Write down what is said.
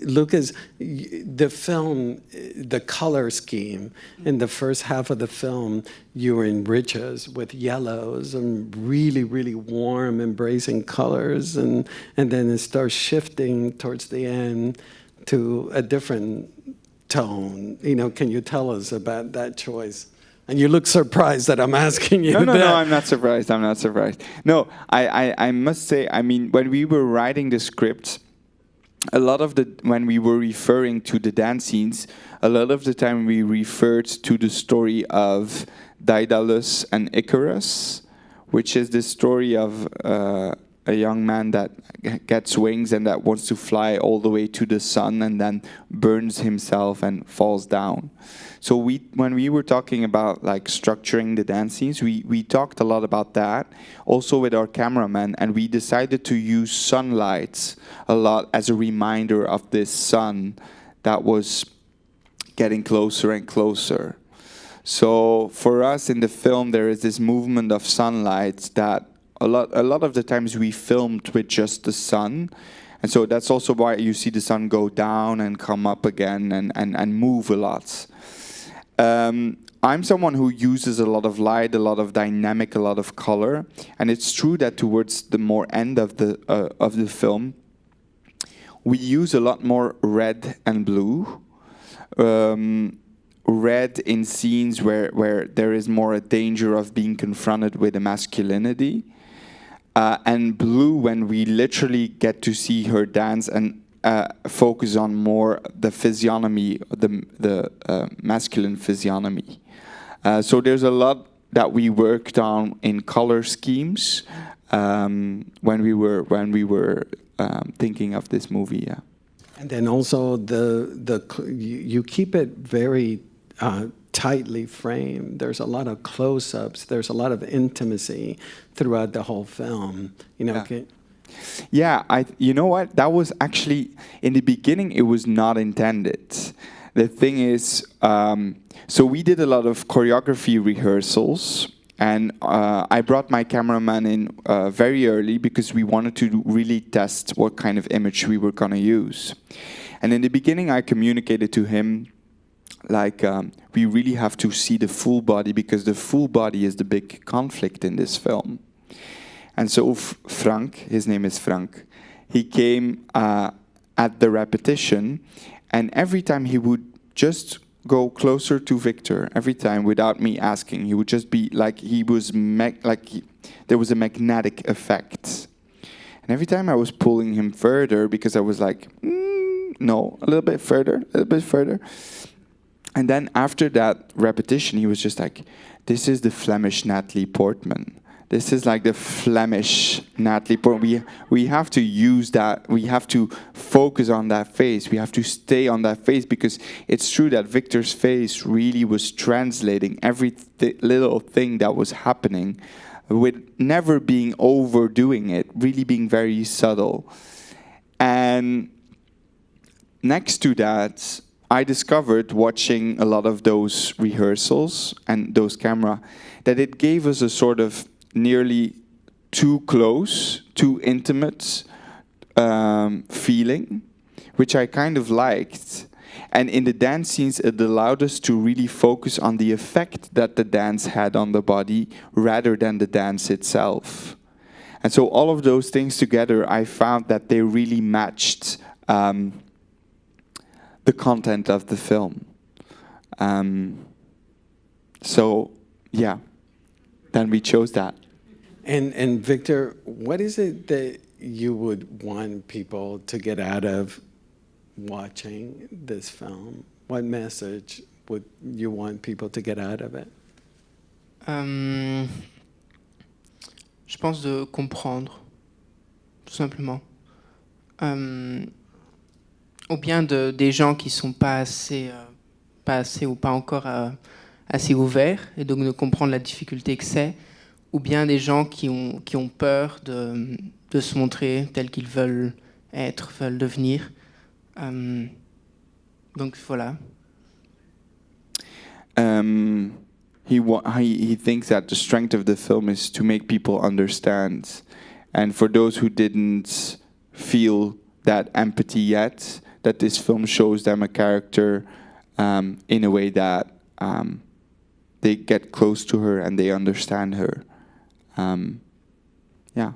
Lucas, the film, the color scheme in the first half of the film, you enriches with yellows and really, really warm, embracing colors, and then it starts shifting towards the end to a different tone. Can you tell us about that choice? And you look surprised that I'm asking you that. No, I'm not surprised. No, I must say, when we were writing the script, when we were referring to the dance scenes, a lot of the time we referred to the story of Daedalus and Icarus, which is the story of a young man that gets wings and that wants to fly all the way to the sun and then burns himself and falls down. So when we were talking about structuring the dance scenes, we talked a lot about that, also with our cameraman, and we decided to use sunlight a lot as a reminder of this sun that was getting closer and closer. So for us in the film, there is this movement of sunlight that a lot of the times we filmed with just the sun. And so that's also why you see the sun go down and come up again and move a lot. I'm someone who uses a lot of light, a lot of dynamic, a lot of color. And it's true that towards the more end of the film, we use a lot more red and blue. Red in scenes where there is more a danger of being confronted with a masculinity. And blue when we literally get to see her dance and focus on more the physiognomy, the masculine physiognomy. So there's a lot that we worked on in color schemes when we were thinking of this movie. Yeah. And then also you keep it very tightly framed. There's a lot of close-ups. There's a lot of intimacy throughout the whole film. Yeah, you know what? That was actually, in the beginning, it was not intended. The thing is, so we did a lot of choreography rehearsals, and I brought my cameraman in very early because we wanted to really test what kind of image we were going to use. And in the beginning, I communicated to him, we really have to see the full body because the full body is the big conflict in this film. And so Frank, his name is Frank, he came at the repetition, and every time he would just go closer to Victor, every time without me asking, he would just be there was a magnetic effect. And every time I was pulling him further because I was no, a little bit further. And then after that repetition, he was just this is the Flemish Natalie Portman. This is the Flemish Natalie Portman. We have to use that. We have to focus on that face. We have to stay on that face because it's true that Victor's face really was translating every little thing that was happening with never being overdoing it, really being very subtle. And next to that, I discovered watching a lot of those rehearsals and those camera that it gave us a sort of nearly too close, too intimate feeling, which I kind of liked. And in the dance scenes, it allowed us to really focus on the effect that the dance had on the body rather than the dance itself. And so all of those things together, I found that they really matched the content of the film. So, yeah, then we chose that. And Victor, what is it that you would want people to get out of watching this film? What message would you want people to get out of it? Je pense de comprendre, tout simplement. Ou bien des gens qui sont pas assez ou pas encore assez ouverts, et donc de comprendre la difficulté que c'est, ou bien des gens qui ont peur de se montrer tels qu'ils veulent être, veulent devenir. Donc voilà. He thinks that the strength of the film is to make people understand. And for those who didn't feel that empathy yet, that this film shows them a character in a way that they get close to her and they understand her. Yeah.